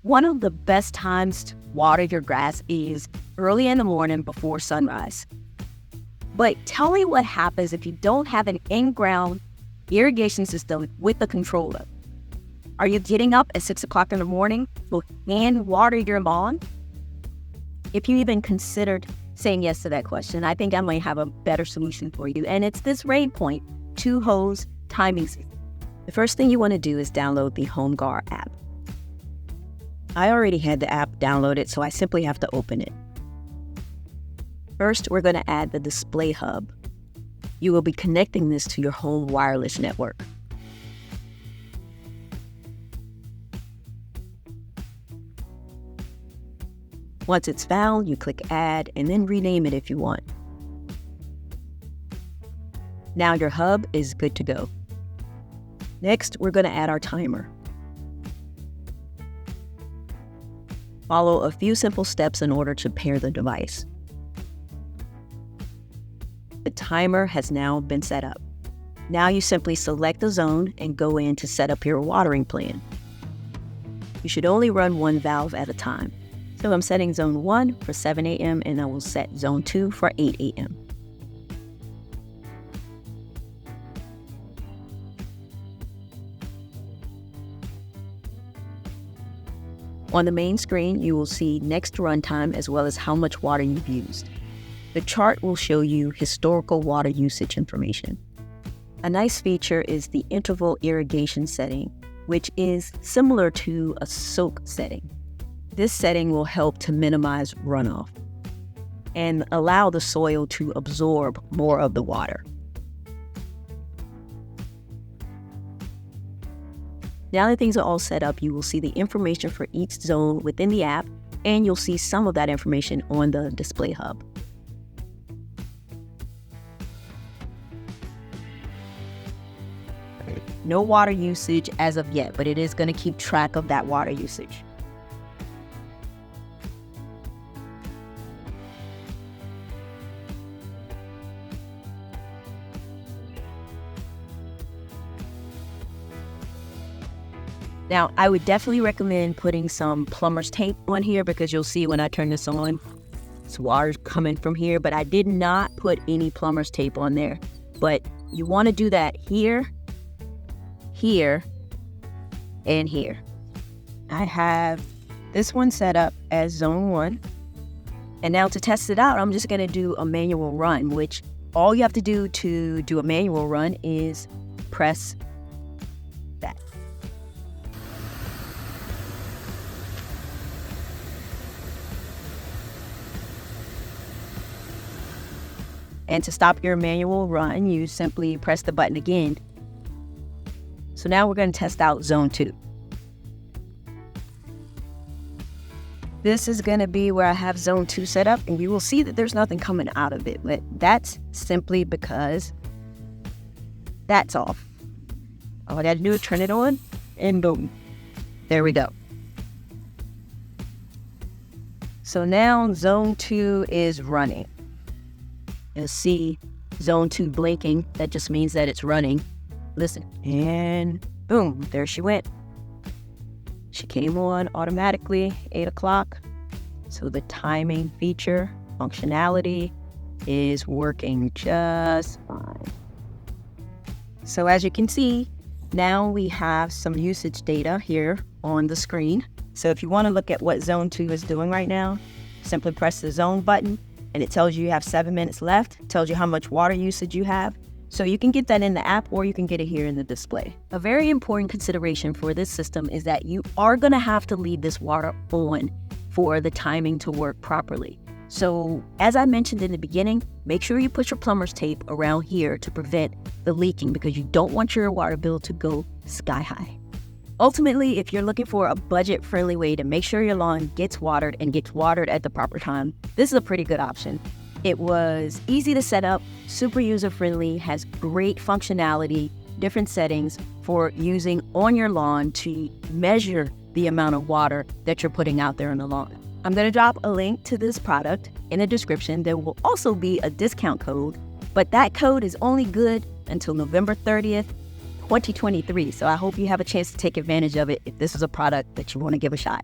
One of the best times to water your grass is early in the morning before sunrise. But tell me what happens if you don't have an in-ground irrigation system with a controller. Are you getting up at 6 o'clock in the morning to hand water your lawn? If you even considered saying yes to that question, I think I might have a better solution for you. And it's this Rainpoint 2-hose timing system. The first thing you want to do is download the HomeGuard app. I already had the app downloaded, so I simply have to open it. First, we're going to add the display hub. You will be connecting this to your home wireless network. Once it's found, you click Add and then rename it if you want. Now your hub is good to go. Next, we're going to add our timer. Follow a few simple steps in order to pair the device. The timer has now been set up. Now you simply select a zone and go in to set up your watering plan. You should only run one valve at a time. So I'm setting zone 1 for 7 a.m. and I will set zone 2 for 8 a.m. On the main screen, you will see next runtime as well as how much water you've used. The chart will show you historical water usage information. A nice feature is the interval irrigation setting, which is similar to a soak setting. This setting will help to minimize runoff and allow the soil to absorb more of the water. Now that things are all set up, you will see the information for each zone within the app, and you'll see some of that information on the display hub. No water usage as of yet, but it is going to keep track of that water usage. Now, I would definitely recommend putting some plumber's tape on here because you'll see when I turn this on, it's water coming from here, but I did not put any plumber's tape on there. But you want to do that here, here, and here. I have this one set up as zone 1. And now to test it out, I'm just going to do a manual run, which all you have to do to do a manual run is press that. And to stop your manual run, you simply press the button again. So now we're going to test out zone 2. This is going to be where I have zone 2 set up, and you will see that there's nothing coming out of it, but that's simply because that's off. All I got to do is turn it on, and boom, there we go. So now zone 2 is running. You'll see zone 2 blinking. That just means that it's running. Listen, and boom, there she went. She came on automatically, 8 o'clock. So the timing feature, functionality is working just fine. So as you can see, now we have some usage data here on the screen. So if you want to look at what zone 2 is doing right now, simply press the zone button and it tells you have 7 minutes left. It tells you how much water usage you have. So you can get that in the app or you can get it here in the display. A very important consideration for this system is that you are going to have to leave this water on for the timing to work properly. So as I mentioned in the beginning, make sure you put your plumber's tape around here to prevent the leaking because you don't want your water bill to go sky high. Ultimately, if you're looking for a budget-friendly way to make sure your lawn gets watered and gets watered at the proper time, this is a pretty good option. It was easy to set up, super user-friendly, has great functionality, different settings for using on your lawn to measure the amount of water that you're putting out there on the lawn. I'm going to drop a link to this product in the description. There will also be a discount code, but that code is only good until November 30th, 2023. So I hope you have a chance to take advantage of it if this is a product that you want to give a shot.